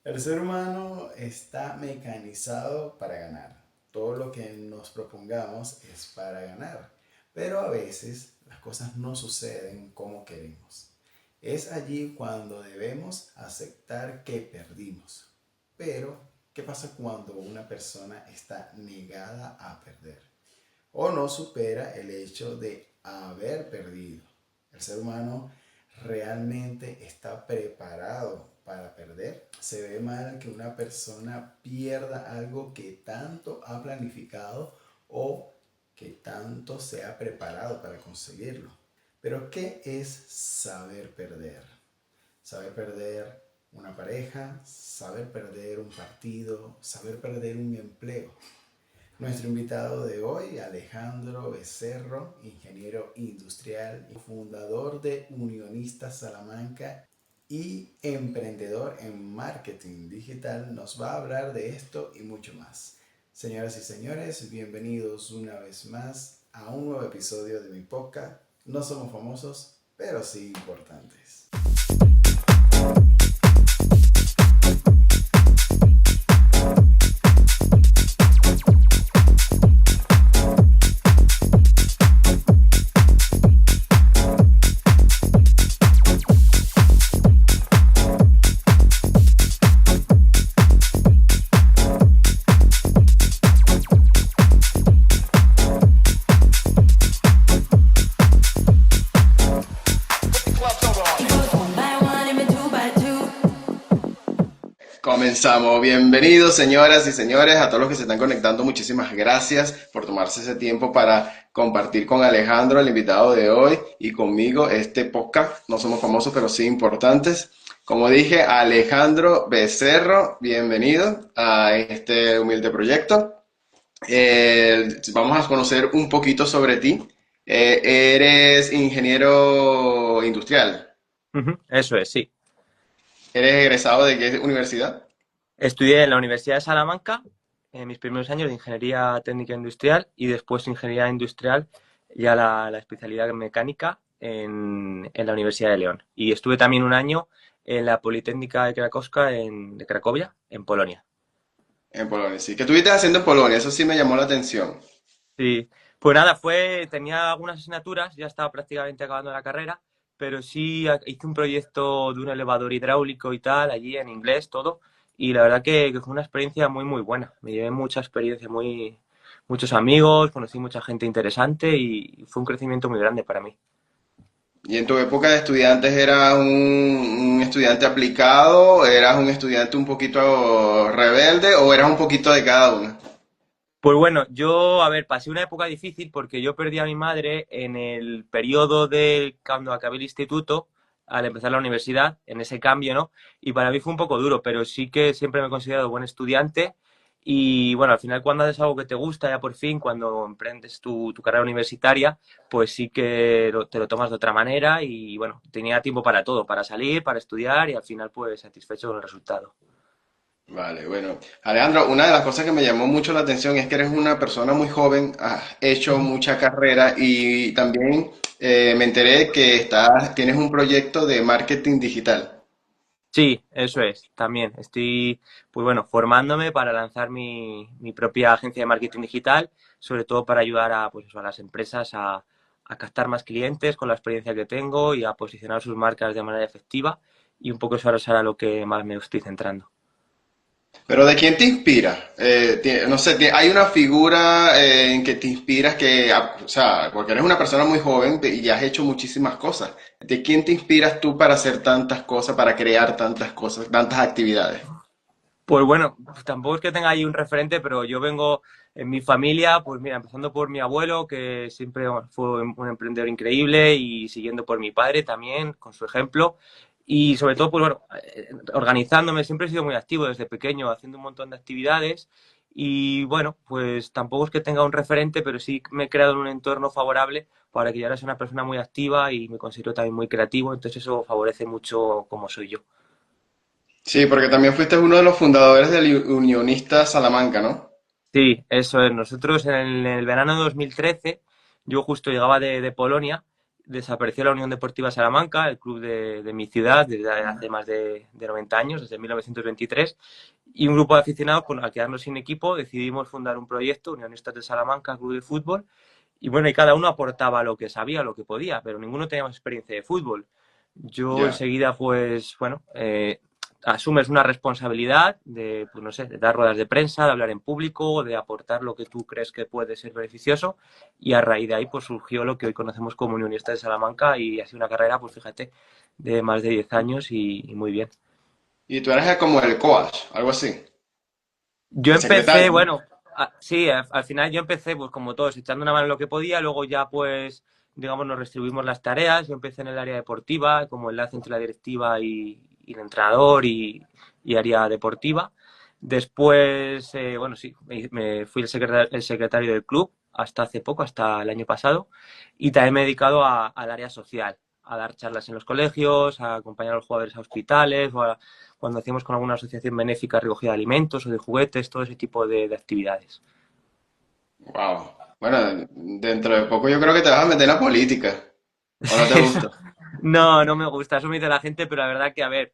El ser humano está mecanizado para ganar. Todo lo que nos propongamos es para ganar. Pero a veces las cosas no suceden como queremos. Es allí cuando debemos aceptar que perdimos. Pero, ¿qué pasa cuando una persona está negada a perder? O no supera el hecho de haber perdido. El ser humano realmente está preparado para perder. Se ve mal que una persona pierda algo que tanto ha planificado o que tanto se ha preparado para conseguirlo. Pero ¿qué es saber perder? Saber perder una pareja, saber perder un partido, saber perder un empleo. Nuestro invitado de hoy, Alejandro Becerro, ingeniero industrial y fundador de Unionistas Salamanca y emprendedor en marketing digital, nos va a hablar de esto y mucho más. Señoras y señores, bienvenidos una vez más a un nuevo episodio de mi podcast. No somos famosos, pero sí importantes. Comenzamos. Bienvenidos, señoras y señores, a todos los que se están conectando. Muchísimas gracias por tomarse ese tiempo para compartir con Alejandro, el invitado de hoy, y conmigo este podcast. No somos famosos, pero sí importantes. Como dije, Alejandro Becerro, bienvenido a este humilde proyecto. Vamos a conocer un poquito sobre ti. Eres ingeniero industrial. Eso es, sí. ¿Eres egresado de qué universidad? Estudié en la Universidad de Salamanca en mis primeros años de Ingeniería Técnica Industrial y después Ingeniería Industrial, ya la especialidad en mecánica en la Universidad de León. Y estuve también un año en la Politécnica de Krakowska de Cracovia, en Polonia. En Polonia, sí. ¿Qué estuviste haciendo en Polonia? Eso sí me llamó la atención. Sí, pues nada, tenía algunas asignaturas, ya estaba prácticamente acabando la carrera, pero sí hice un proyecto de un elevador hidráulico y tal, allí en inglés, todo, y la verdad que fue una experiencia muy, muy buena. Me llevé mucha experiencia, muchos amigos, conocí mucha gente interesante y fue un crecimiento muy grande para mí. ¿Y en tu época de estudiantes eras un estudiante aplicado? ¿Eras un estudiante un poquito rebelde o eras un poquito de cada una? Pues bueno, yo, a ver, pasé una época difícil porque yo perdí a mi madre en el periodo de cuando acabé el instituto, al empezar la universidad, en ese cambio, ¿no? Y para mí fue un poco duro, pero sí que siempre me he considerado buen estudiante. Y bueno, al final cuando haces algo que te gusta, ya por fin, cuando emprendes tu carrera universitaria, pues sí que te lo tomas de otra manera y bueno, tenía tiempo para todo, para salir, para estudiar y al final pues satisfecho con el resultado. Vale, bueno. Alejandro, una de las cosas que me llamó mucho la atención es que eres una persona muy joven, has hecho mucha carrera y también me enteré que tienes un proyecto de marketing digital. Sí, eso es, también. Estoy, pues bueno, formándome para lanzar mi propia agencia de marketing digital, sobre todo para ayudar a, pues eso, a las empresas a captar más clientes con la experiencia que tengo y a posicionar sus marcas de manera efectiva. Y un poco eso ahora será lo que más me estoy centrando. Pero ¿de quién te inspira? No sé, ¿hay una figura en que te inspiras o sea, porque eres una persona muy joven y ya has hecho muchísimas cosas. ¿De quién te inspiras tú para hacer tantas cosas, para crear tantas cosas, tantas actividades? Pues bueno, pues tampoco es que tenga ahí un referente, pero yo vengo en mi familia, pues mira, empezando por mi abuelo, que siempre bueno, fue un emprendedor increíble, y siguiendo por mi padre también, con su ejemplo. Y sobre todo, pues bueno, organizándome, siempre he sido muy activo desde pequeño, haciendo un montón de actividades. Y bueno, pues tampoco es que tenga un referente, pero sí me he creado en un entorno favorable para que yo ahora sea una persona muy activa y me considero también muy creativo, entonces eso favorece mucho como soy yo. Sí, porque también fuiste uno de los fundadores del Unionista Salamanca, ¿no? Sí, eso es. Nosotros en el verano de 2013, yo justo llegaba de Polonia desapareció la Unión Deportiva Salamanca, el club de mi ciudad, desde hace más de 90 años, desde 1923, y un grupo de aficionados, pues, al quedarnos sin equipo, decidimos fundar un proyecto, Unionistas de Salamanca, Club de Fútbol, y bueno, y cada uno aportaba lo que sabía, lo que podía, pero ninguno teníamos experiencia de fútbol. Yo Ya. enseguida, pues, bueno, asumes una responsabilidad de, pues no sé, de dar ruedas de prensa, de hablar en público, de aportar lo que tú crees que puede ser beneficioso, y a raíz de ahí, pues surgió lo que hoy conocemos como Unionistas de Salamanca, y ha sido una carrera, pues fíjate, de más de 10 años y muy bien. Y tú eres como el coach, algo así, Yo el empecé, secretario, ¿no? bueno, sí, al final yo empecé, pues como todos, echando una mano en lo que podía, luego ya pues, digamos, nos distribuimos las tareas, yo empecé en el área deportiva, como enlace entre la directiva y el entrenador y área deportiva. Después, bueno, sí, me fui el secretario del club hasta hace poco, hasta el año pasado, y también me he dedicado al área social, a dar charlas en los colegios, a acompañar a los jugadores a hospitales o cuando hacíamos con alguna asociación benéfica recogida de alimentos o de juguetes, todo ese tipo de actividades. Wow. Bueno, dentro de poco yo creo que te vas a meter en la política, ¿o no te gusta? No, no me gusta, eso me dice la gente, pero la verdad que, a ver,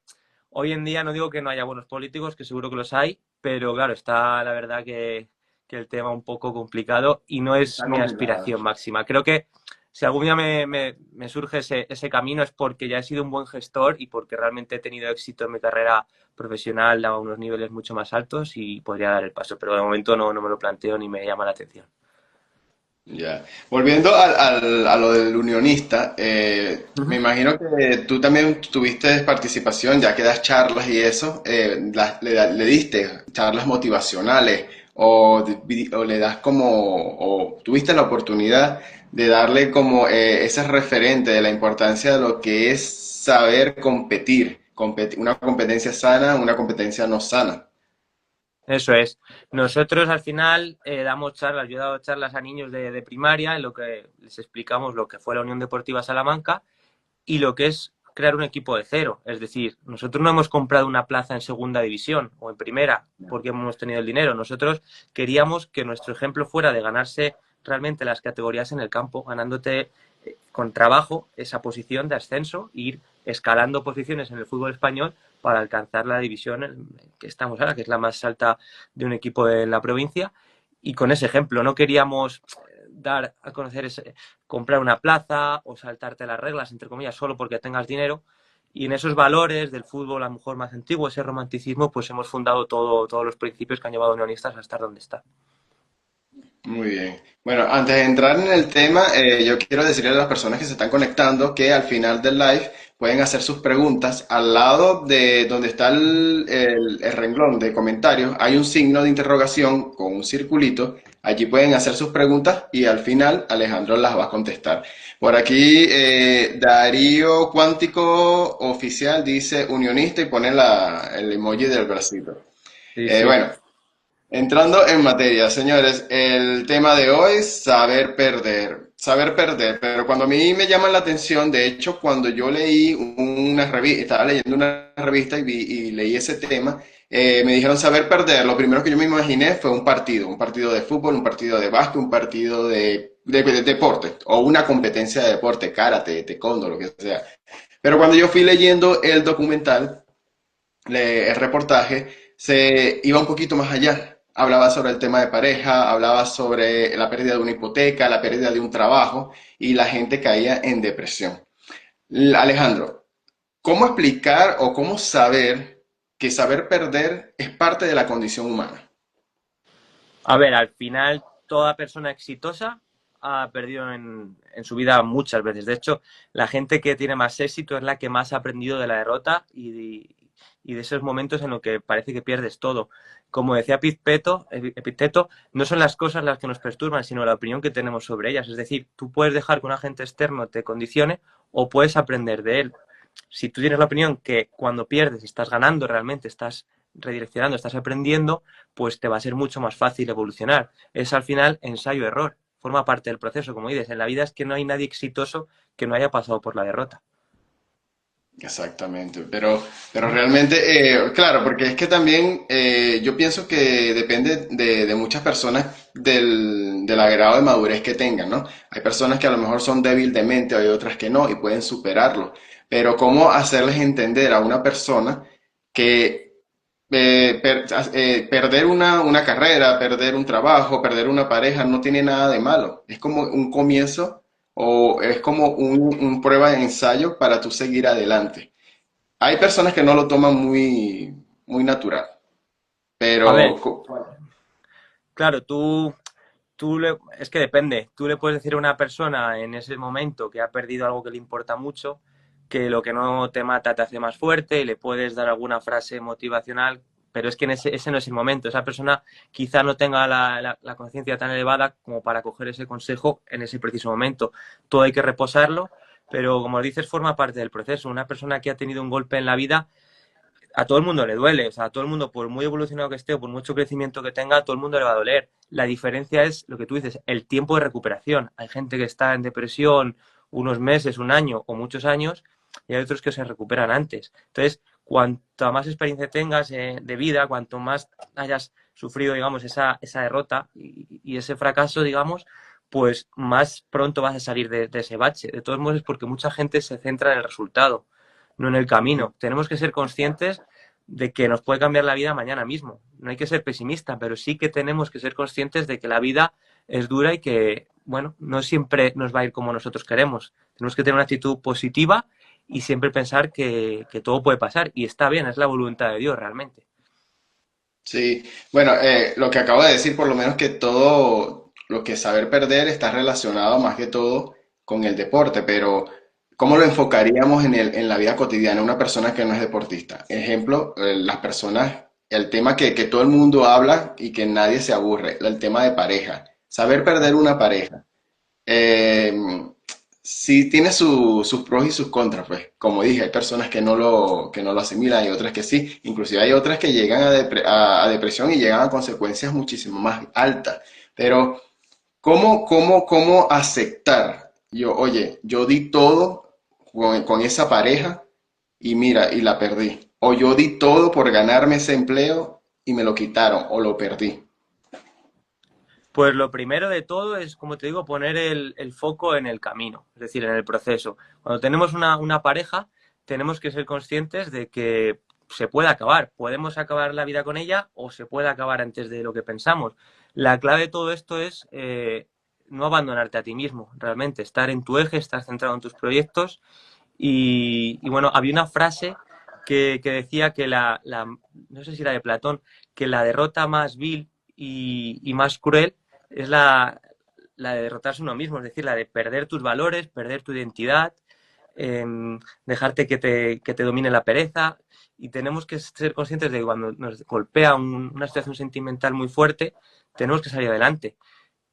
hoy en día no digo que no haya buenos políticos, que seguro que los hay, pero claro, está la verdad que el tema un poco complicado y no es Está mi complicado. aspiración máxima. Creo que si algún día me surge ese camino es porque ya he sido un buen gestor y porque realmente he tenido éxito en mi carrera profesional a unos niveles mucho más altos y podría dar el paso, pero de momento no me lo planteo ni me llama la atención. Ya. Volviendo a lo del unionista, me Ujú. imagino que tú también tuviste participación, ya que das charlas y eso, le diste charlas motivacionales o le das como, o tuviste la oportunidad de darle como ese referente de la importancia de lo que es saber competir, una competencia sana, una competencia no sana. Eso es. Nosotros al final damos charlas, yo he dado charlas a niños de primaria en lo que les explicamos lo que fue la Unión Deportiva Salamanca y lo que es crear un equipo de cero. Es decir, nosotros no hemos comprado una plaza en segunda división o en primera porque hemos tenido el dinero. Nosotros queríamos que nuestro ejemplo fuera de ganarse realmente las categorías en el campo, ganándote con trabajo esa posición de ascenso, ir escalando posiciones en el fútbol español para alcanzar la división en que estamos ahora, que es la más alta de un equipo de la provincia. Y con ese ejemplo, no queríamos dar a conocer comprar una plaza o saltarte las reglas, entre comillas, solo porque tengas dinero. Y en esos valores del fútbol a lo mejor más antiguo, ese romanticismo, pues hemos fundado todos los principios que han llevado a Unionistas a estar donde está. Muy bien. Bueno, antes de entrar en el tema, yo quiero decirle a las personas que se están conectando que al final del live pueden hacer sus preguntas. Al lado de donde está el renglón de comentarios, hay un signo de interrogación con un circulito. Allí pueden hacer sus preguntas y al final Alejandro las va a contestar. Por aquí, Darío Cuántico Oficial dice unionista y pone el emoji del bracito. Sí, sí. Bueno. Entrando en materia, señores, el tema de hoy, saber perder. Saber perder, pero cuando a mí me llama la atención, de hecho, cuando yo leí una revista, estaba leyendo una revista y leí ese tema, me dijeron saber perder. Lo primero que yo me imaginé fue un partido de fútbol, un partido de básquet, un partido de deporte, o una competencia de deporte, karate, taekwondo, lo que sea. Pero cuando yo fui leyendo el documental, el reportaje se iba un poquito más allá. Hablaba sobre el tema de pareja, hablaba sobre la pérdida de una hipoteca, la pérdida de un trabajo y la gente caía en depresión. Alejandro, ¿cómo explicar o cómo saber que saber perder es parte de la condición humana? A ver, al final toda persona exitosa ha perdido en su vida muchas veces. De hecho, la gente que tiene más éxito es la que más ha aprendido de la derrota y de esos momentos en los que parece que pierdes todo. Como decía Epicteto, no son las cosas las que nos perturban, sino la opinión que tenemos sobre ellas. Es decir, tú puedes dejar que un agente externo te condicione o puedes aprender de él. Si tú tienes la opinión que cuando pierdes estás ganando realmente, estás redireccionando, estás aprendiendo, pues te va a ser mucho más fácil evolucionar. Es al final ensayo-error, forma parte del proceso, como dices. En la vida es que no hay nadie exitoso que no haya pasado por la derrota. Exactamente, pero realmente, claro, porque es que también yo pienso que depende de muchas personas del agrado de madurez que tengan, ¿no? Hay personas que a lo mejor son débil de mente, hay otras que no y pueden superarlo, pero ¿cómo hacerles entender a una persona que perder una carrera, perder un trabajo, perder una pareja no tiene nada de malo? Es como un comienzo o es como un prueba de ensayo para tú seguir adelante. Hay personas que no lo toman muy natural, A ver, pero claro, es que depende. Tú le puedes decir a una persona en ese momento que ha perdido algo que le importa mucho, que lo que no te mata te hace más fuerte y le puedes dar alguna frase motivacional, pero es que ese no es el momento. Esa persona quizá no tenga la conciencia tan elevada como para coger ese consejo en ese preciso momento. Todo hay que reposarlo, pero como dices, forma parte del proceso. Una persona que ha tenido un golpe en la vida a todo el mundo le duele, o sea, a todo el mundo, por muy evolucionado que esté o por mucho crecimiento que tenga, a todo el mundo le va a doler. La diferencia es lo que tú dices, el tiempo de recuperación. Hay gente que está en depresión unos meses, un año o muchos años, y hay otros que se recuperan antes. Entonces, cuanto más experiencia tengas de vida, cuanto más hayas sufrido, digamos, esa derrota y ese fracaso, digamos, pues más pronto vas a salir de ese bache. De todos modos, es porque mucha gente se centra en el resultado, no en el camino. Tenemos que ser conscientes de que nos puede cambiar la vida mañana mismo. No hay que ser pesimista, pero sí que tenemos que ser conscientes de que la vida es dura y que, bueno, no siempre nos va a ir como nosotros queremos. Tenemos que tener una actitud positiva y siempre pensar que todo puede pasar. Y está bien, es la voluntad de Dios realmente. sí, bueno, lo que acabo de decir, por lo menos que todo lo que es saber perder está relacionado más que todo con el deporte, pero ¿cómo lo enfocaríamos en la vida cotidiana? Una persona que no es deportista. Ejemplo, las personas, el tema que todo el mundo habla y que nadie se aburre, el tema de pareja. Saber perder una pareja. Eh, sí tiene sus pros y sus contras, pues. Como dije, hay personas que no lo asimilan y otras que sí. Inclusive hay otras que llegan a depresión y llegan a consecuencias muchísimo más altas. Pero, ¿cómo aceptar? Yo, oye, yo di todo con esa pareja y mira, y la perdí. O yo di todo por ganarme ese empleo y me lo quitaron o lo perdí. Pues lo primero de todo es, como te digo, poner el foco en el camino, es decir, en el proceso. Cuando tenemos una pareja, tenemos que ser conscientes de que se puede acabar. Podemos acabar la vida con ella o se puede acabar antes de lo que pensamos. La clave de todo esto es no abandonarte a ti mismo, realmente, estar en tu eje, estar centrado en tus proyectos. Y bueno, había una frase que decía que no sé si era de Platón, que la derrota más vil y más cruel es la de derrotarse uno mismo, es decir, la de perder tus valores, perder tu identidad, eh, dejarte que te domine la pereza. Y tenemos que ser conscientes de que cuando nos golpea una situación sentimental muy fuerte, tenemos que salir adelante.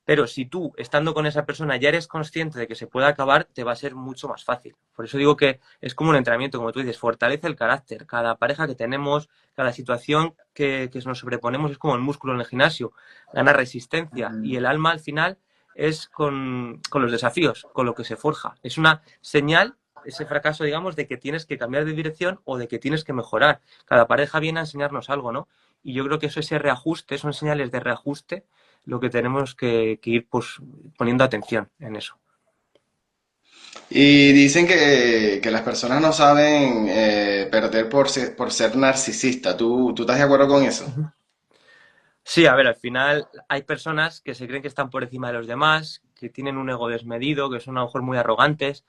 Pero si tú, estando con esa persona, ya eres consciente de que se puede acabar, te va a ser mucho más fácil. Por eso digo que es como un entrenamiento, como tú dices, fortalece el carácter. Cada pareja que tenemos, cada situación que nos sobreponemos es como el músculo en el gimnasio, gana resistencia y el alma al final es con los desafíos, con lo que se forja. Es una señal, ese fracaso, digamos, de que tienes que cambiar de dirección o de que tienes que mejorar. Cada pareja viene a enseñarnos algo, ¿no? Y yo creo que ese reajuste, son señales de reajuste lo que tenemos que ir pues, poniendo atención en eso. Y dicen que las personas no saben perder por ser narcisista. ¿Tú estás de acuerdo con eso? Sí, a ver, al final hay personas que se creen que están por encima de los demás, que tienen un ego desmedido, que son a lo mejor muy arrogantes.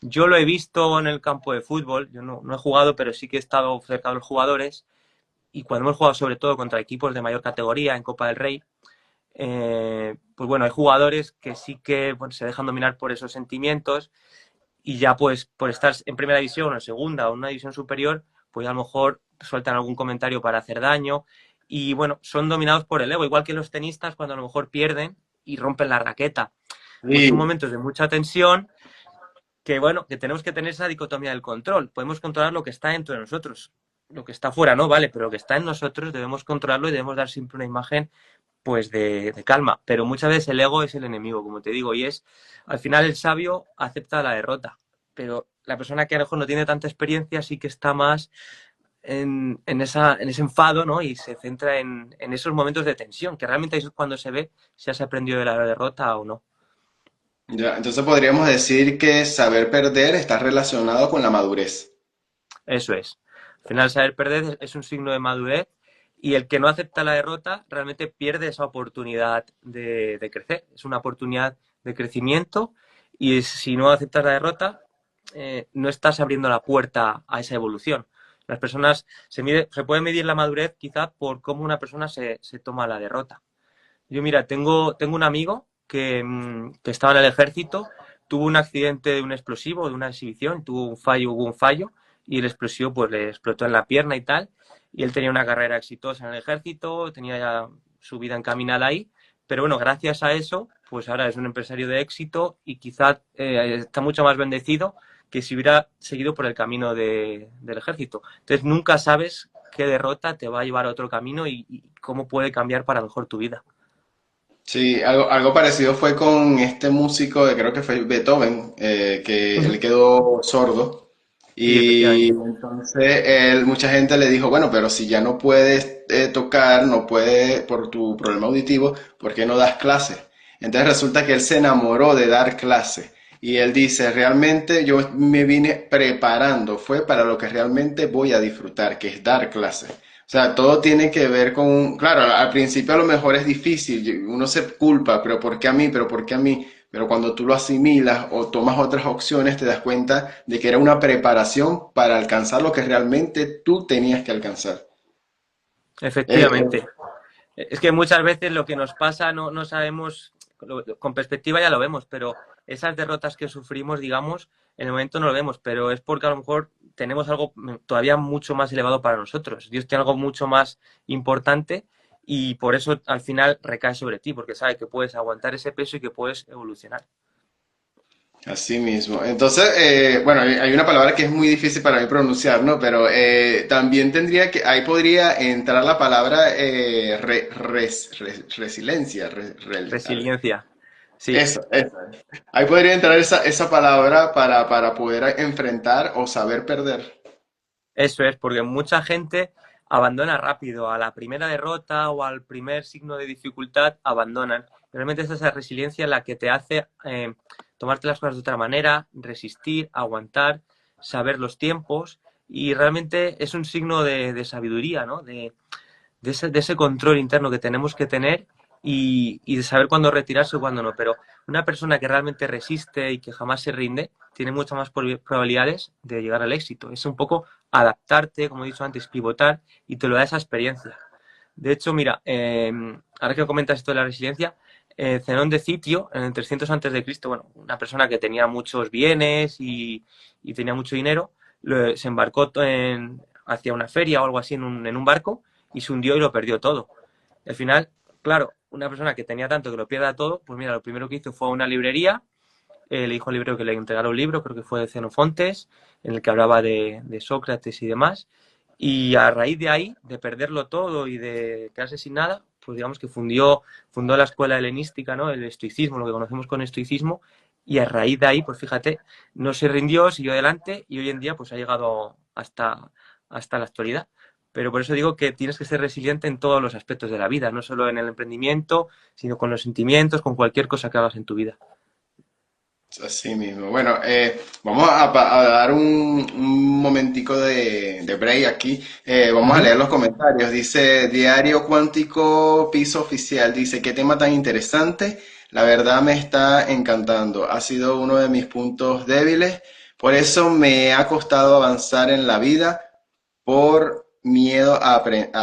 Yo lo he visto en el campo de fútbol, yo no he jugado, pero sí que he estado cerca de los jugadores y cuando hemos jugado sobre todo contra equipos de mayor categoría en Copa del Rey, pues bueno, hay jugadores que sí que bueno, se dejan dominar por esos sentimientos y ya pues por estar en primera división o en segunda o en una división superior, pues a lo mejor sueltan algún comentario para hacer daño y bueno, son dominados por el ego, igual que los tenistas cuando a lo mejor pierden y rompen la raqueta. Pues son Sí. momentos de mucha tensión que bueno, que tenemos que tener esa dicotomía del control. Podemos controlar lo que está dentro de nosotros, lo que está fuera, ¿no? Vale, pero lo que está en nosotros debemos controlarlo y debemos dar siempre una imagen pues de calma. Pero muchas veces el ego es el enemigo, como te digo, y es, al final el sabio acepta la derrota, pero la persona que a lo mejor no tiene tanta experiencia sí que está más en ese enfado, ¿no? Y se centra en esos momentos de tensión, que realmente ahí es cuando se ve si has aprendido de la derrota o no. Ya, entonces podríamos decir que saber perder está relacionado con la madurez. Eso es. Al final, saber perder es un signo de madurez y el que no acepta la derrota realmente pierde esa oportunidad de crecer. Es una oportunidad de crecimiento y si no aceptas la derrota, no estás abriendo la puerta a esa evolución. Las personas se puede medir la madurez quizá por cómo una persona se toma la derrota. Yo, mira, tengo un amigo que estaba en el ejército, tuvo un accidente de un explosivo, de una exhibición, hubo un fallo, y el explosivo pues le explotó en la pierna y tal, y él tenía una carrera exitosa en el ejército, tenía ya su vida encaminada ahí, pero bueno, gracias a eso, pues ahora es un empresario de éxito y quizá está mucho más bendecido que si hubiera seguido por el camino del ejército. Entonces nunca sabes qué derrota te va a llevar a otro camino y cómo puede cambiar para mejor tu vida. Sí, algo parecido fue con este músico, creo que fue Beethoven, que Ujú. él quedó sordo Sí, y efectivamente. entonces mucha gente le dijo, bueno, pero si ya no puedes tocar, no puedes por tu problema auditivo, ¿por qué no das clases? Entonces resulta que él se enamoró de dar clases y él dice, realmente yo me vine preparando, fue para lo que realmente voy a disfrutar, que es dar clases. O sea, todo tiene que ver con, claro, al principio a lo mejor es difícil, uno se culpa, pero ¿por qué a mí? ¿Pero por qué a mí? Pero cuando tú lo asimilas o tomas otras opciones, te das cuenta de que era una preparación para alcanzar lo que realmente tú tenías que alcanzar. Eh, Efectivamente. Es que muchas veces lo que nos pasa no sabemos, con perspectiva ya lo vemos, pero esas derrotas que sufrimos, digamos, en el momento no lo vemos, pero es porque a lo mejor tenemos algo todavía mucho más elevado para nosotros. Dios tiene algo mucho más importante y por eso al final recae sobre ti, porque sabe que puedes aguantar ese peso y que puedes evolucionar. Así mismo. Entonces, bueno, hay una palabra que es muy difícil para mí pronunciar, ¿no? Pero también tendría que, ahí podría entrar la palabra resiliencia. Resiliencia. Sí, Eso. Ahí podría entrar esa palabra para poder enfrentar o saber perder. eso es, porque mucha gente abandona rápido. A la primera derrota o al primer signo de dificultad abandonan. Realmente es esa resiliencia la que te hace tomarte las cosas de otra manera, resistir, aguantar, saber los tiempos. Y realmente es un signo de sabiduría, ¿no? De ese control interno que tenemos que tener y de saber cuándo retirarse o cuándo no. Pero una persona que realmente resiste y que jamás se rinde tiene muchas más probabilidades de llegar al éxito. Es un poco adaptarte, como he dicho antes, pivotar y te lo da esa experiencia. De hecho, mira, ahora que comentas esto de la resiliencia, Zenón de Citio, en el 300 antes de Cristo, bueno, una persona que tenía muchos bienes y tenía mucho dinero, se embarcó hacia una feria o algo así en un barco y se hundió y lo perdió todo. Y al final, claro, una persona que tenía tanto que lo pierda todo, pues mira, lo primero que hizo fue a una librería, le dijo al librero que le entregara un libro, creo que fue de Xenofontes, en el que hablaba de Sócrates y demás, y a raíz de ahí, de perderlo todo y de quedarse sin nada, pues digamos que fundó la escuela helenística, ¿no? El estoicismo, lo que conocemos con estoicismo, y a raíz de ahí, pues fíjate, no se rindió, siguió adelante y hoy en día pues ha llegado hasta la actualidad. Pero por eso digo que tienes que ser resiliente en todos los aspectos de la vida, no solo en el emprendimiento, sino con los sentimientos, con cualquier cosa que hagas en tu vida. Así mismo. Bueno, vamos a dar un momentico de break aquí. Vamos a Ujú. leer los comentarios. Dice Diario Cuántico Piso Oficial. Dice, qué tema tan interesante. La verdad me está encantando. Ha sido uno de mis puntos débiles. Por eso me ha costado avanzar en la vida por miedo a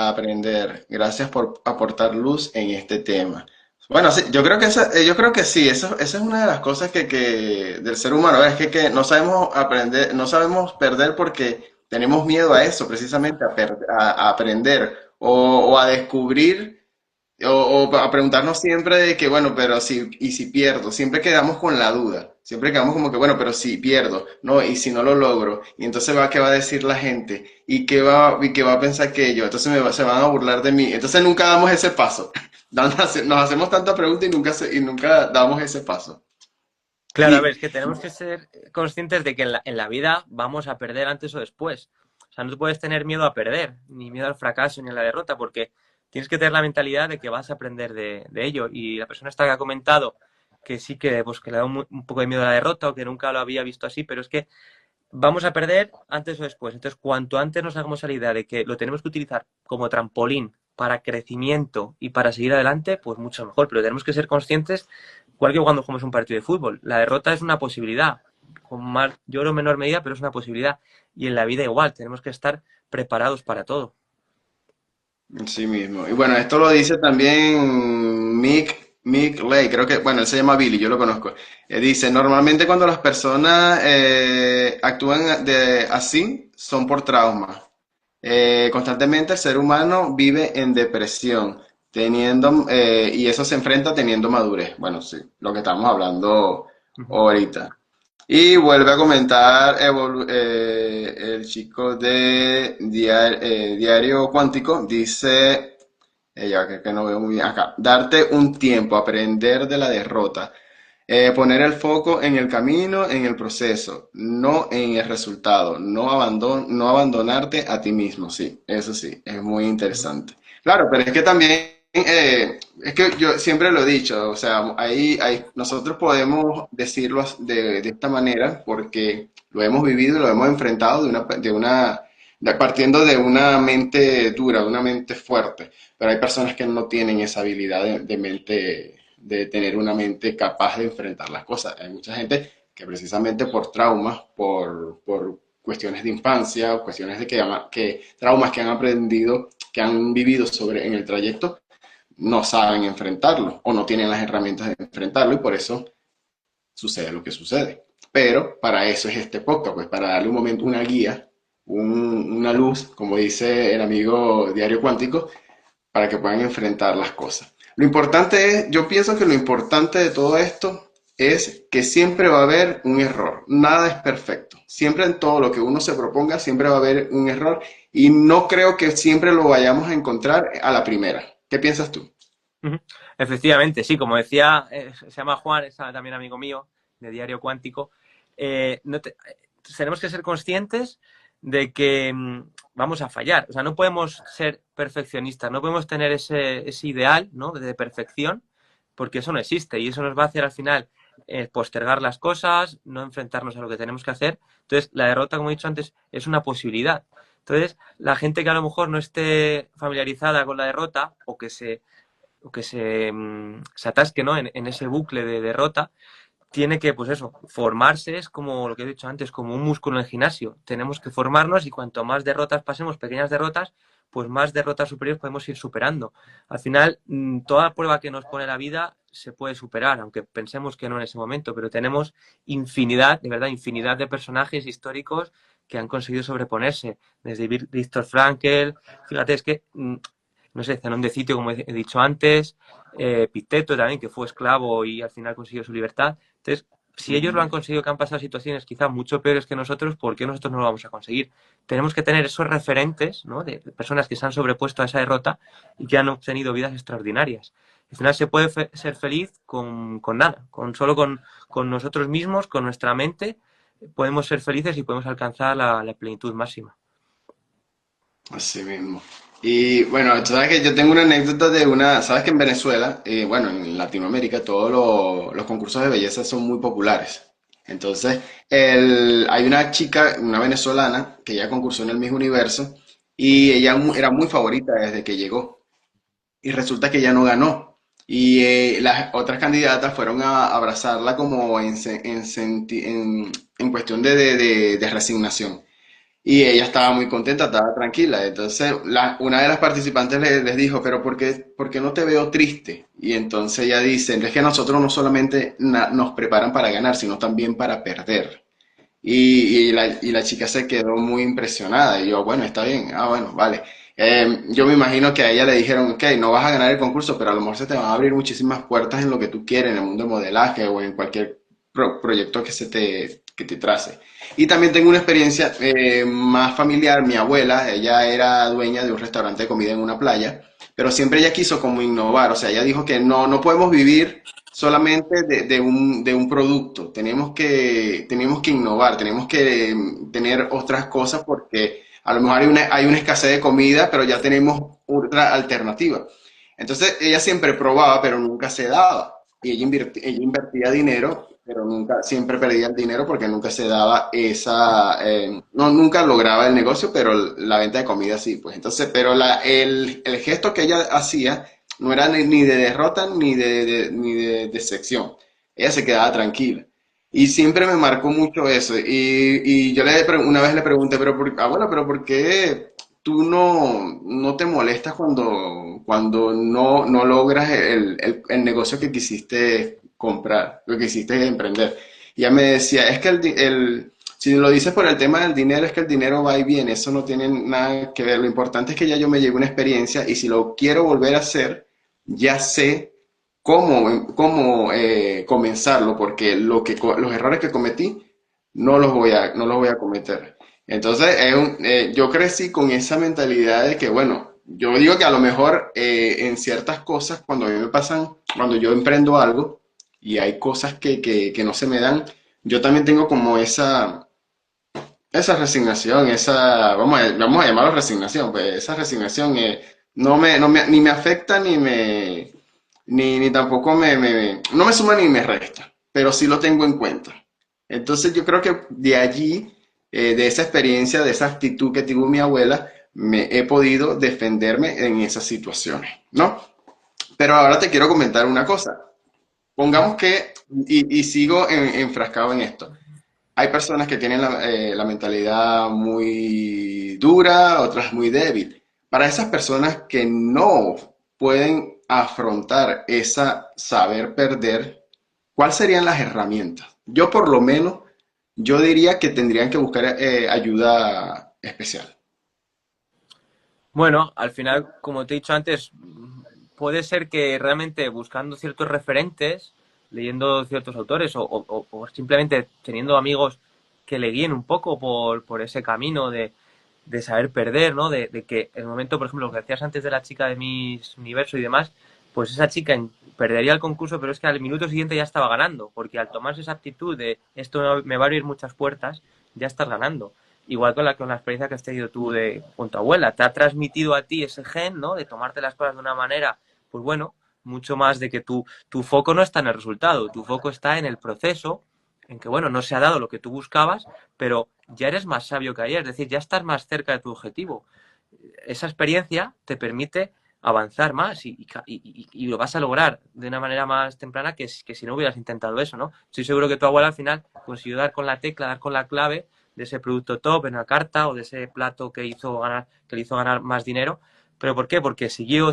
aprender. Gracias por aportar luz en este tema. Bueno, sí, yo creo que yo creo que sí, eso es una de las cosas del ser humano, es que no sabemos aprender, no sabemos perder porque tenemos miedo a eso, precisamente a aprender o a descubrir o a preguntarnos siempre de que, bueno, pero si, y si pierdo, siempre quedamos con la duda, siempre quedamos como que, bueno, pero si pierdo, no, y si no lo logro, y entonces ¿qué va a decir la gente? Y qué va a pensar que yo? Entonces se van a burlar de mí, entonces nunca damos ese paso. Nos hacemos tanta pregunta y nunca damos ese paso. Claro, a ver, es que tenemos que ser conscientes de que en la vida vamos a perder antes o después. O sea, no te puedes tener miedo a perder, ni miedo al fracaso, ni a la derrota, porque tienes que tener la mentalidad de que vas a aprender de ello. Y la persona esta que ha comentado que sí que, pues, que le da un poco de miedo a la derrota o que nunca lo había visto así, pero es que vamos a perder antes o después. Entonces, cuanto antes nos hagamos a la idea de que lo tenemos que utilizar como trampolín para crecimiento y para seguir adelante, pues mucho mejor. Pero tenemos que ser conscientes, igual que cuando jugamos un partido de fútbol. La derrota es una posibilidad, con mayor o menor medida, pero es una posibilidad. Y en la vida igual, tenemos que estar preparados para todo. Sí mismo. Y bueno, esto lo dice también Mick Lay, creo que, bueno, él se llama Billy, yo lo conozco. Dice, normalmente cuando las personas actúan así, son por trauma. Constantemente el ser humano vive en depresión, y eso se enfrenta teniendo madurez. Bueno, sí, lo que estamos hablando Ujú. ahorita. Y vuelve a comentar el chico de Diario Cuántico, dice, ya que no veo muy bien acá, darte un tiempo, aprender de la derrota, poner el foco en el camino, en el proceso, no en el resultado, no abandonarte a ti mismo, sí, eso sí, es muy Ujú. interesante. Claro, pero es que también, es que yo siempre lo he dicho, o sea, nosotros podemos decirlo de esta manera porque lo hemos vivido y lo hemos enfrentado partiendo de una mente dura, de una mente fuerte, pero hay personas que no tienen esa habilidad de mente, de tener una mente capaz de enfrentar las cosas. Hay mucha gente que precisamente por traumas, por cuestiones de infancia, o cuestiones que traumas que han aprendido, que han vivido en el trayecto, no saben enfrentarlo o no tienen las herramientas de enfrentarlo y por eso sucede lo que sucede. Pero para eso es este podcast, pues para darle un momento, una guía, una luz, como dice el amigo Diario Cuántico, para que puedan enfrentar las cosas. Lo importante es, yo pienso que lo importante de todo esto es que siempre va a haber un error. Nada es perfecto. Siempre en todo lo que uno se proponga, siempre va a haber un error y no creo que siempre lo vayamos a encontrar a la primera. ¿Qué piensas tú? Ujú. Efectivamente, sí, como decía, se llama Juan, es también amigo mío de Diario Cuántico. Tenemos que ser conscientes de que vamos a fallar. O sea, no podemos ser perfeccionistas, no podemos tener ese ideal, ¿no?, de perfección, porque eso no existe y eso nos va a hacer al final postergar las cosas, no enfrentarnos a lo que tenemos que hacer. Entonces, la derrota, como he dicho antes, es una posibilidad. Entonces, la gente que a lo mejor no esté familiarizada con la derrota o que se atasque, ¿no?, en ese bucle de derrota, tiene que, pues eso, formarse. Es como lo que he dicho antes, como un músculo en el gimnasio. Tenemos que formarnos y cuanto más derrotas pasemos, pequeñas derrotas, pues más derrotas superiores podemos ir superando. Al final, toda prueba que nos pone la vida se puede superar, aunque pensemos que no en ese momento, pero tenemos infinidad, de verdad, infinidad de personajes históricos que han conseguido sobreponerse, desde Víctor Frankl. Fíjate, es que no sé, Zenón de Sitio, como he dicho antes, Picteto también, que fue esclavo y al final consiguió su libertad. Entonces, si ellos lo han conseguido, que han pasado situaciones quizá mucho peores que nosotros, ¿por qué nosotros no lo vamos a conseguir? Tenemos que tener esos referentes, ¿no?, de personas que se han sobrepuesto a esa derrota y que han obtenido vidas extraordinarias. Al final se puede ser feliz con nada, con nosotros mismos, con nuestra mente, podemos ser felices y podemos alcanzar la plenitud máxima. Así mismo. Y bueno, tú sabes que yo tengo una anécdota sabes que en Venezuela, bueno, en Latinoamérica, todos los concursos de belleza son muy populares. Entonces, hay una chica, una venezolana, que ella concursó en el Miss Universo y ella era muy favorita desde que llegó. Y resulta que ella no ganó. Y las otras candidatas fueron a abrazarla como en cuestión de resignación. Y ella estaba muy contenta, estaba tranquila. Entonces, una de las participantes les dijo, pero ¿por qué no te veo triste? Y entonces ella dice, es que nosotros no solamente nos preparan para ganar, sino también para perder. Y la chica se quedó muy impresionada. Y yo, bueno, está bien. Ah, bueno, vale. Yo me imagino que a ella le dijeron, ok, no vas a ganar el concurso, pero a lo mejor se te van a abrir muchísimas puertas en lo que tú quieres, en el mundo de modelaje o en cualquier proyecto que te trace. Y también tengo una experiencia más familiar. Mi abuela, ella era dueña de un restaurante de comida en una playa, pero siempre ella quiso como innovar. O sea, ella dijo que no podemos vivir solamente de un producto. Tenemos que innovar, tenemos que tener otras cosas porque a lo mejor hay una escasez de comida, pero ya tenemos otra alternativa. Entonces ella siempre probaba, pero nunca se daba. Y ella invertía dinero, pero nunca, siempre perdía el dinero porque nunca se daba no, nunca lograba el negocio, pero la venta de comida sí, pues. Entonces, pero el gesto que ella hacía no era ni de derrota ni ni de decepción. Ella se quedaba tranquila. Y siempre me marcó mucho eso. Y yo una vez le pregunté, bueno, pero ¿por qué tú no te molestas cuando no logras el negocio que quisiste comprar, lo que quisiste emprender? Y ella me decía, es que si lo dices por el tema del dinero, es que el dinero va y viene, eso no tiene nada que ver. Lo importante es que ya yo me llevé una experiencia y si lo quiero volver a hacer, ya sé cómo comenzarlo, porque los errores que cometí no los voy a cometer. Entonces, yo crecí con esa mentalidad de que, bueno, yo digo que a lo mejor en ciertas cosas, cuando a mí me pasan, cuando yo emprendo algo y hay cosas que no se me dan, yo también tengo como esa resignación, vamos a llamarlo resignación, pues esa resignación ni me afecta ni tampoco no me suma ni me resta, pero sí lo tengo en cuenta. Entonces yo creo que de allí, de esa experiencia, de esa actitud que tuvo mi abuela, me he podido defenderme en esas situaciones, ¿no? Pero ahora te quiero comentar una cosa. Pongamos que, y sigo enfrascado en esto. Hay personas que tienen la mentalidad muy dura, otras muy débil. Para esas personas que no pueden afrontar esa saber perder, ¿cuáles serían las herramientas? Yo por lo menos, yo diría que tendrían que buscar ayuda especial. Bueno, al final, como te he dicho antes, puede ser que realmente buscando ciertos referentes, leyendo ciertos autores o simplemente teniendo amigos que le guíen un poco por ese camino de saber perder, ¿no? De que el momento, por ejemplo, lo que decías antes de la chica de Miss Universo y demás, pues esa chica perdería el concurso, pero es que al minuto siguiente ya estaba ganando, porque al tomarse esa actitud de esto me va a abrir muchas puertas, ya estás ganando. Igual con la experiencia que has tenido tú con tu abuela, te ha transmitido a ti ese gen, ¿no? De tomarte las cosas de una manera, pues bueno, mucho más de que tu foco no está en el resultado, tu foco está en el proceso, en que, bueno, no se ha dado lo que tú buscabas, pero ya eres más sabio que ayer, es decir, ya estás más cerca de tu objetivo. Esa experiencia te permite avanzar más y lo vas a lograr de una manera más temprana que si no hubieras intentado eso, ¿no? Estoy seguro que tu abuela al final consiguió dar con la tecla, dar con la clave de ese producto top en la carta o de ese plato que le hizo ganar más dinero. ¿Pero por qué? Porque siguió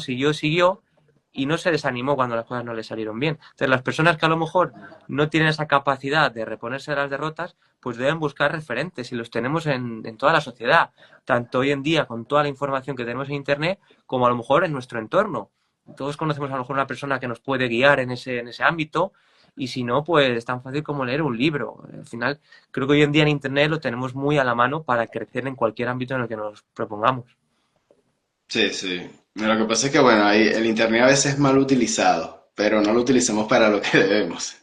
y no se desanimó cuando las cosas no le salieron bien. Entonces, las personas que a lo mejor no tienen esa capacidad de reponerse de las derrotas, pues deben buscar referentes y los tenemos en toda la sociedad, tanto hoy en día con toda la información que tenemos en Internet, como a lo mejor en nuestro entorno. Todos conocemos a lo mejor una persona que nos puede guiar en ese ámbito y si no, pues es tan fácil como leer un libro. Al final, creo que hoy en día en Internet lo tenemos muy a la mano para crecer en cualquier ámbito en el que nos propongamos. Sí, sí. Lo que pasa es que, bueno, ahí el internet a veces es mal utilizado, pero no lo utilicemos para lo que debemos.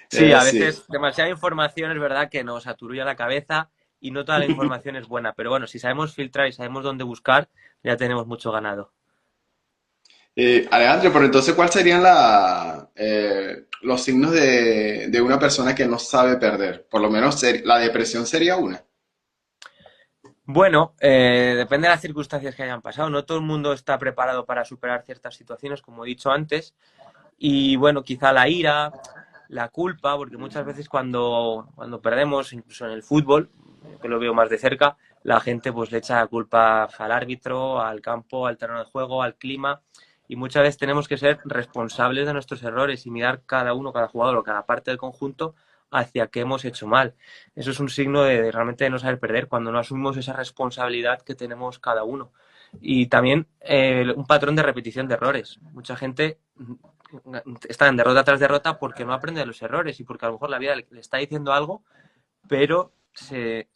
Sí, a Sí. veces demasiada información es verdad que nos aturulla la cabeza y no toda la información es buena, pero bueno, si sabemos filtrar y sabemos dónde buscar, ya tenemos mucho ganado. Alejandro, pero entonces, ¿cuáles serían los signos de una persona que no sabe perder? Por lo menos la depresión sería una. Bueno, depende de las circunstancias que hayan pasado. No todo el mundo está preparado para superar ciertas situaciones, como he dicho antes. Y bueno, quizá la ira, la culpa, porque muchas veces cuando perdemos, incluso en el fútbol, que lo veo más de cerca, la gente pues le echa la culpa al árbitro, al campo, al terreno de juego, al clima. Y muchas veces tenemos que ser responsables de nuestros errores y mirar cada uno, cada jugador o cada parte del conjunto hacia qué hemos hecho mal. Eso es un signo de realmente de no saber perder, cuando no asumimos esa responsabilidad que tenemos cada uno. Y también un patrón de repetición de errores. Mucha gente está en derrota tras derrota porque no aprende de los errores y porque a lo mejor la vida le está diciendo algo, pero se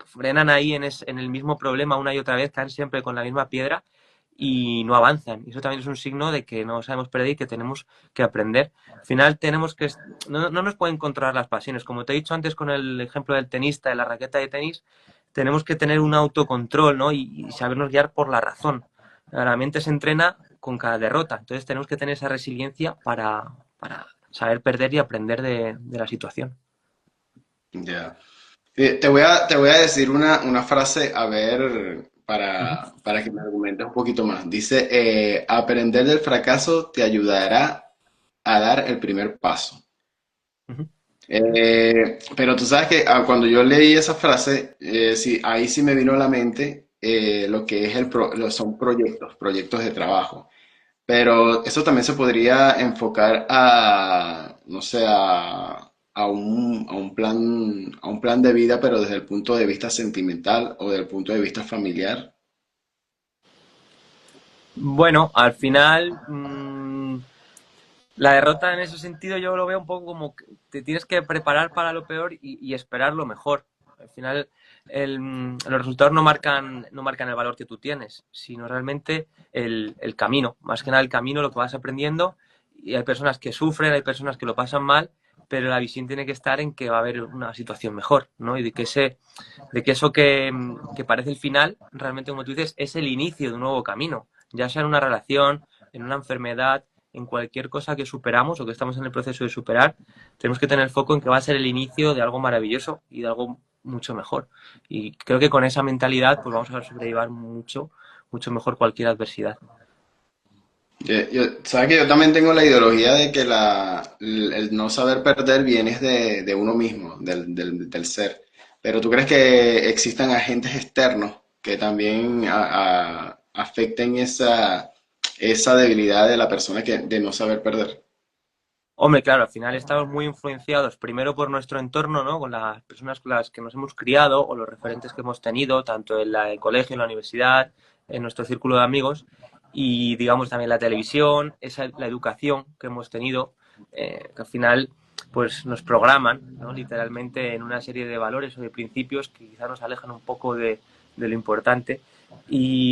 frenan ahí en el mismo problema una y otra vez, caen siempre con la misma piedra y no avanzan. Y eso también es un signo de que no sabemos perder y que tenemos que aprender. Al final tenemos que... No nos pueden controlar las pasiones. Como te he dicho antes con el ejemplo del tenista, de la raqueta de tenis, tenemos que tener un autocontrol, ¿no? Y sabernos guiar por la razón. La mente se entrena con cada derrota. Entonces tenemos que tener esa resiliencia para saber perder y aprender de la situación. Ya. Te voy a decir una frase, a ver, Ujú, para que me argumentes un poquito más. Dice, aprender del fracaso te ayudará a dar el primer paso. ujú. Pero tú sabes que cuando yo leí esa frase, sí, ahí sí me vino a la mente lo que es son proyectos de trabajo. Pero eso también se podría enfocar a, no sé, a un plan de vida, pero desde el punto de vista sentimental o desde el punto de vista familiar. Bueno, al final, la derrota en ese sentido yo lo veo un poco como que te tienes que preparar para lo peor y esperar lo mejor. Al final, los resultados no marcan el valor que tú tienes, sino realmente el camino. Más que nada el camino, lo que vas aprendiendo. Y hay personas que sufren, hay personas que lo pasan mal, pero la visión tiene que estar en que va a haber una situación mejor, ¿no? Y de que eso que parece el final, realmente, como tú dices, es el inicio de un nuevo camino, ya sea en una relación, en una enfermedad, en cualquier cosa que superamos o que estamos en el proceso de superar, tenemos que tener foco en que va a ser el inicio de algo maravilloso y de algo mucho mejor. Y creo que con esa mentalidad pues vamos a sobrellevar mucho, mucho mejor cualquier adversidad. Sabes que yo también tengo la ideología de que el no saber perder viene de uno mismo, del ser. Pero ¿tú crees que existan agentes externos que también afecten esa debilidad de la persona de no saber perder? Hombre, claro, al final estamos muy influenciados primero por nuestro entorno, ¿no? Con las personas con las que nos hemos criado o los referentes que hemos tenido, tanto en el colegio, en la universidad, en nuestro círculo de amigos y, digamos, también la televisión, la educación que hemos tenido, que al final pues nos programan, ¿no? Literalmente en una serie de valores o de principios que quizás nos alejan un poco de lo importante.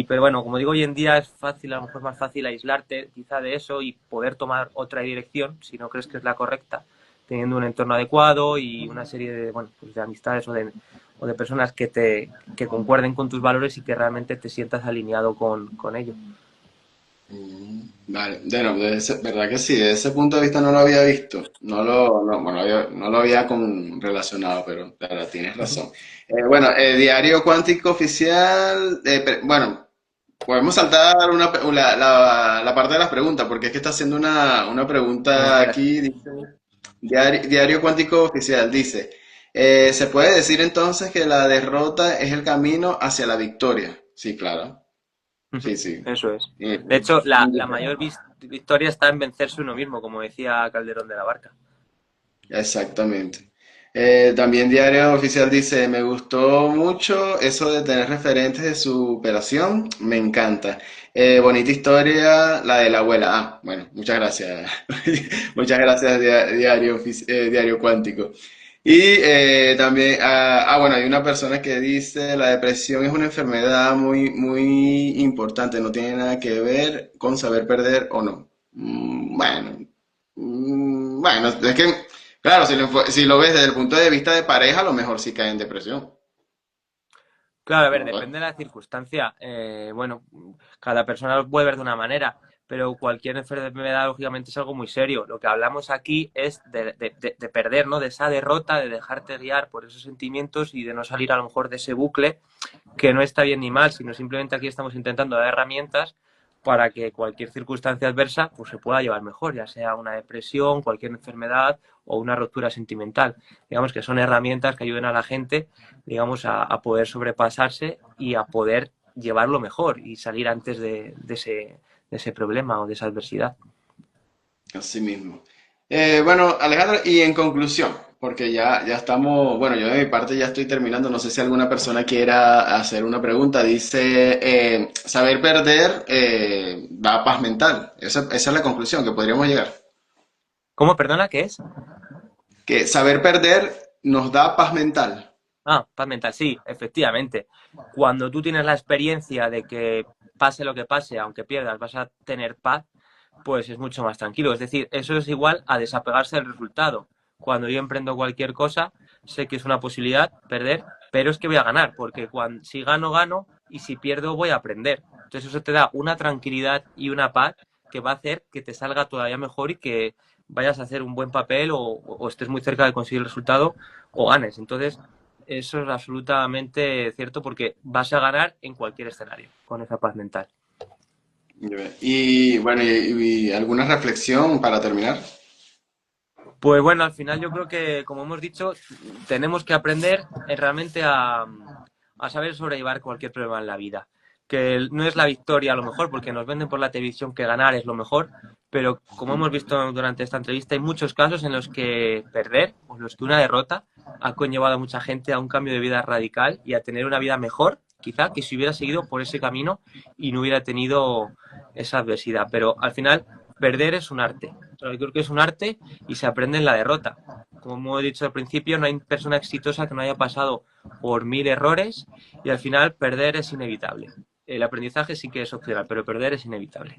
Pero bueno, como digo, hoy en día es fácil, a lo mejor más fácil aislarte quizá de eso y poder tomar otra dirección si no crees que es la correcta, teniendo un entorno adecuado y una serie de, bueno, pues de amistades o de personas que concuerden con tus valores y que realmente te sientas alineado con ello. Vale, bueno, verdad que sí, desde ese punto de vista no lo había visto, bueno, no lo había relacionado, pero de verdad, tienes Ujú. razón. Bueno, Diario Cuántico Oficial, bueno, podemos saltar la parte de las preguntas, porque es que está haciendo una Como pregunta quieras. aquí, dice, Diario Cuántico Oficial, dice, ¿se puede decir entonces que la derrota es el camino hacia la victoria? Sí, claro, sí, Ujú. sí. Eso es. Eh, De hecho, la mayor victoria está en vencerse uno mismo, como decía Calderón de la Barca. Exactamente. También Diario Oficial dice, me gustó mucho eso de tener referentes de superación, me encanta. Bonita historia, la de la abuela. Ah, bueno, muchas gracias. Muchas gracias, Diario Cuántico. Y también, bueno, hay una persona que dice, la depresión es una enfermedad muy importante, no tiene nada que ver con saber perder o no. Bueno, bueno, es que, claro, si lo ves desde el punto de vista de pareja, a lo mejor sí cae en depresión. Claro, a ver, No sé. depende de la circunstancia. Bueno, cada persona lo puede ver de una manera, pero cualquier enfermedad, lógicamente, es algo muy serio. Lo que hablamos aquí es de perder, ¿no? De esa derrota, de dejarte guiar por esos sentimientos y de no salir a lo mejor de ese bucle que no está bien ni mal, sino simplemente aquí estamos intentando dar herramientas para que cualquier circunstancia adversa pues, se pueda llevar mejor, ya sea una depresión, cualquier enfermedad o una ruptura sentimental. Digamos que son herramientas que ayuden a la gente, digamos, a poder sobrepasarse y a poder llevarlo mejor y salir antes de ese problema o de esa adversidad. Así mismo. Bueno, Alejandro, y en conclusión, porque ya estamos, bueno, yo de mi parte ya estoy terminando, no sé si alguna persona quiera hacer una pregunta. Dice, saber perder da paz mental. Esa es la conclusión que podríamos llegar. ¿Cómo? Perdona, ¿qué es? Que saber perder nos da paz mental. Ah, paz mental, sí, efectivamente. Cuando tú tienes la experiencia de que pase lo que pase, aunque pierdas, vas a tener paz, pues es mucho más tranquilo. Es decir, eso es igual a desapegarse del resultado. Cuando yo emprendo cualquier cosa, sé que es una posibilidad perder, pero es que voy a ganar, porque si gano, gano, y si pierdo, voy a aprender. Entonces eso te da una tranquilidad y una paz que va a hacer que te salga todavía mejor y que vayas a hacer un buen papel o estés muy cerca de conseguir el resultado o ganes. Entonces, eso es absolutamente cierto porque vas a ganar en cualquier escenario con esa paz mental. Y bueno, y alguna reflexión para terminar. Pues bueno, al final yo creo que, como hemos dicho, tenemos que aprender realmente a saber sobrellevar cualquier problema en la vida. Que no es la victoria a lo mejor, porque nos venden por la televisión que ganar es lo mejor, pero como hemos visto durante esta entrevista, hay muchos casos en los que perder o en los que una derrota ha conllevado a mucha gente a un cambio de vida radical y a tener una vida mejor, quizá, que si hubiera seguido por ese camino y no hubiera tenido esa adversidad. Pero al final, perder es un arte. Yo creo que es un arte y se aprende en la derrota. Como he dicho al principio, no hay persona exitosa que no haya pasado por 1000 errores y al final perder es inevitable. El aprendizaje sí que es opcional, pero perder es inevitable.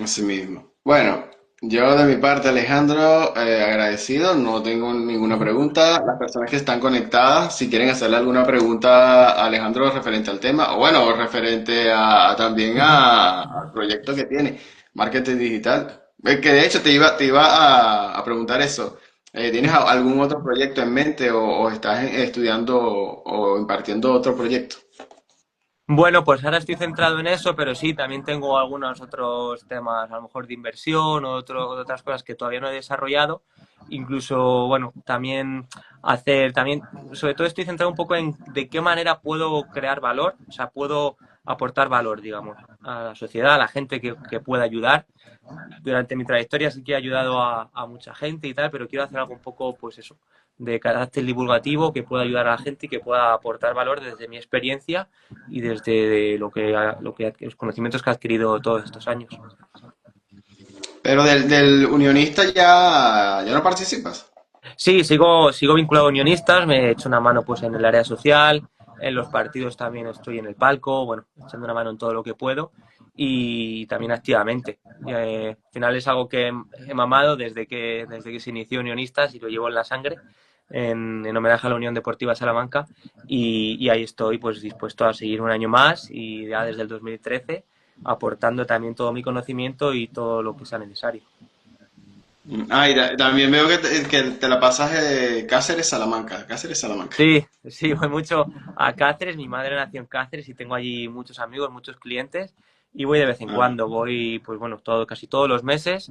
Así mismo. Bueno, yo de mi parte, Alejandro, agradecido, no tengo ninguna pregunta. Las personas que están conectadas, si quieren hacerle alguna pregunta a Alejandro referente al tema, o bueno, referente también al proyecto que tiene, marketing digital, que de hecho te iba a preguntar eso. ¿Tienes algún otro proyecto en mente o estás estudiando o impartiendo otro proyecto? Bueno, pues ahora estoy centrado en eso, pero sí, también tengo algunos otros temas, a lo mejor de inversión o otras cosas que todavía no he desarrollado. Incluso, bueno, también, sobre todo estoy centrado un poco en de qué manera puedo crear valor, o sea, puedo aportar valor, digamos, a la sociedad, a la gente que pueda ayudar. Durante mi trayectoria sí que he ayudado a mucha gente y tal, pero quiero hacer algo un poco, pues eso, de carácter divulgativo, que pueda ayudar a la gente y que pueda aportar valor desde mi experiencia y desde los conocimientos que he adquirido todos estos años. Pero del unionista ya no participas. Sí, sigo vinculado a Unionistas, me he hecho una mano pues en el área social, en los partidos también estoy en el palco, bueno, echando una mano en todo lo que puedo y también activamente. Al final es algo que he mamado desde que se inició Unionistas y lo llevo en la sangre, en homenaje a la Unión Deportiva Salamanca y ahí estoy pues dispuesto a seguir un año más y ya desde el 2013 aportando también todo mi conocimiento y todo lo que sea necesario. Y también veo que te la pasas de Cáceres, Salamanca. Cáceres, Salamanca. Sí, sí, voy mucho a Cáceres. Mi madre nació en Cáceres y tengo allí muchos amigos, muchos clientes. Y voy de vez en Ah, cuando. Voy, pues bueno, casi todos los meses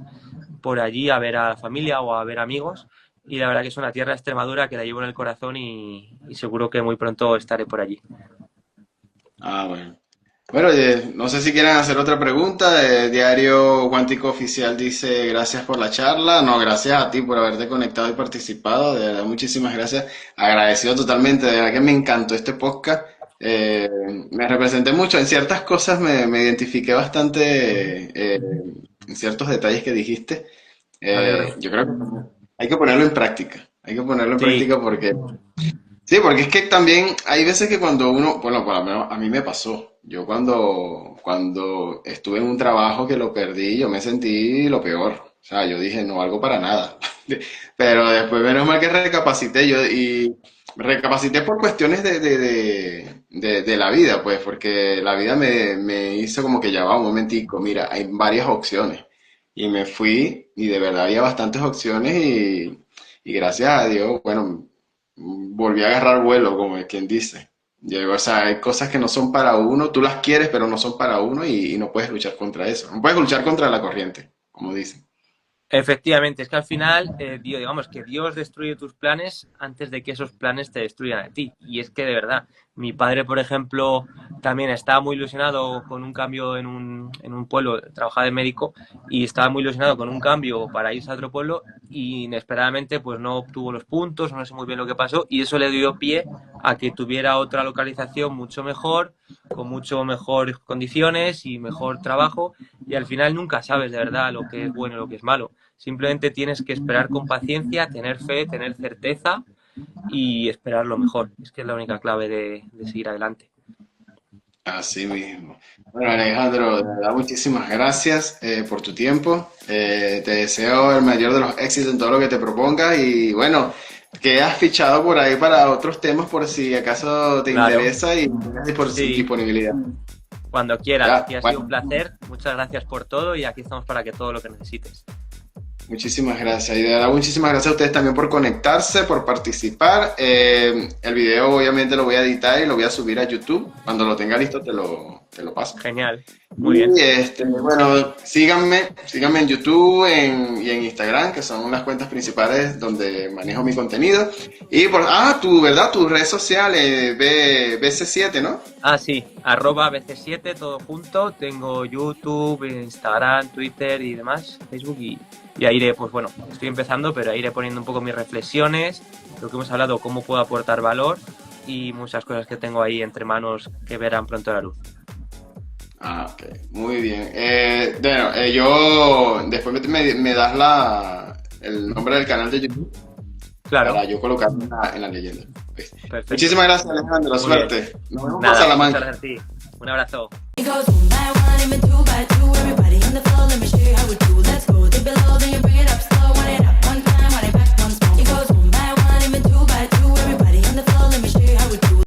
por allí a ver a la familia o a ver amigos. Y la verdad que es una tierra de Extremadura que la llevo en el corazón y seguro que muy pronto estaré por allí. bueno. Bueno, no sé si quieren hacer otra pregunta. Diario Cuántico Oficial dice gracias por la charla. No, gracias a ti por haberte conectado y participado. De verdad, muchísimas gracias. Agradecido totalmente. De verdad que me encantó este podcast. Eh, Me representé mucho. En ciertas cosas me identifiqué bastante en ciertos detalles que dijiste. Me alegro. Yo creo que hay que ponerlo en práctica. Hay que ponerlo en Sí, práctica porque sí, porque es que también hay veces que cuando uno, bueno, por lo menos a mí me pasó. Yo cuando estuve en un trabajo que lo perdí, yo me sentí lo peor. O sea, yo dije, no valgo para nada. Pero después, menos mal que recapacité yo y recapacité por cuestiones de la vida, pues, porque la vida me hizo como que ya va un momentico, mira, hay varias opciones. Y me fui y de verdad había bastantes opciones y gracias a Dios, bueno, volví a agarrar vuelo, como es quien dice. O sea, hay cosas que no son para uno, tú las quieres, pero no son para uno y no puedes luchar contra eso. No puedes luchar contra la corriente, como dicen. efectivamente, es que al final, digamos que Dios destruye tus planes antes de que esos planes te destruyan a ti. Y es que de verdad, mi padre, por ejemplo, también estaba muy ilusionado con un cambio en un pueblo, trabajaba de médico, y estaba muy ilusionado con un cambio para irse a otro pueblo y inesperadamente pues no obtuvo los puntos, no sé muy bien lo que pasó, y eso le dio pie a que tuviera otra localización mucho mejor, con mucho mejores condiciones y mejor trabajo, y al final nunca sabes de verdad lo que es bueno y lo que es malo. Simplemente tienes que esperar con paciencia, tener fe, tener certeza y esperar lo mejor. Es que es la única clave de seguir adelante. Así mismo. Bueno, Alejandro, de verdad, muchísimas gracias por tu tiempo. Te deseo el mayor de los éxitos en todo lo que te propongas y bueno, que has fichado por ahí para otros temas por si acaso te Claro, interesa y tienes sí, disponibilidad. cuando quieras. Ya, Aquí ha sido un bueno, placer. Muchas gracias por todo y aquí estamos para que todo lo que necesites. muchísimas gracias. Y de verdad, muchísimas gracias a ustedes también por conectarse, por participar. El video obviamente lo voy a editar y lo voy a subir a YouTube. Cuando lo tenga listo te lo paso. Genial. Muy bien. Y bueno, síganme en YouTube y en Instagram, que son las cuentas principales donde manejo mi contenido. Y ¿verdad? Tu red social, BC7, ¿no? Ah, sí, @BC7, todo junto. Tengo YouTube, Instagram, Twitter y demás, Facebook y ahí iré, pues bueno, estoy empezando, pero ahí iré poniendo un poco mis reflexiones, lo que hemos hablado, cómo puedo aportar valor y muchas cosas que tengo ahí entre manos que verán pronto la luz. Ok, muy bien. Bueno, yo después me das el nombre del canal de YouTube Claro, para yo colocarlo en la leyenda. ¿Ves? perfecto. Muchísimas gracias, Alejandro. Muy bien. Suerte. Nos vemos por Nada, muchas Salamanca. gracias a ti. Un abrazo. It goes one by one, even two by two. Everybody on the floor, let me show you how we do. Let's go. Dip it low, then you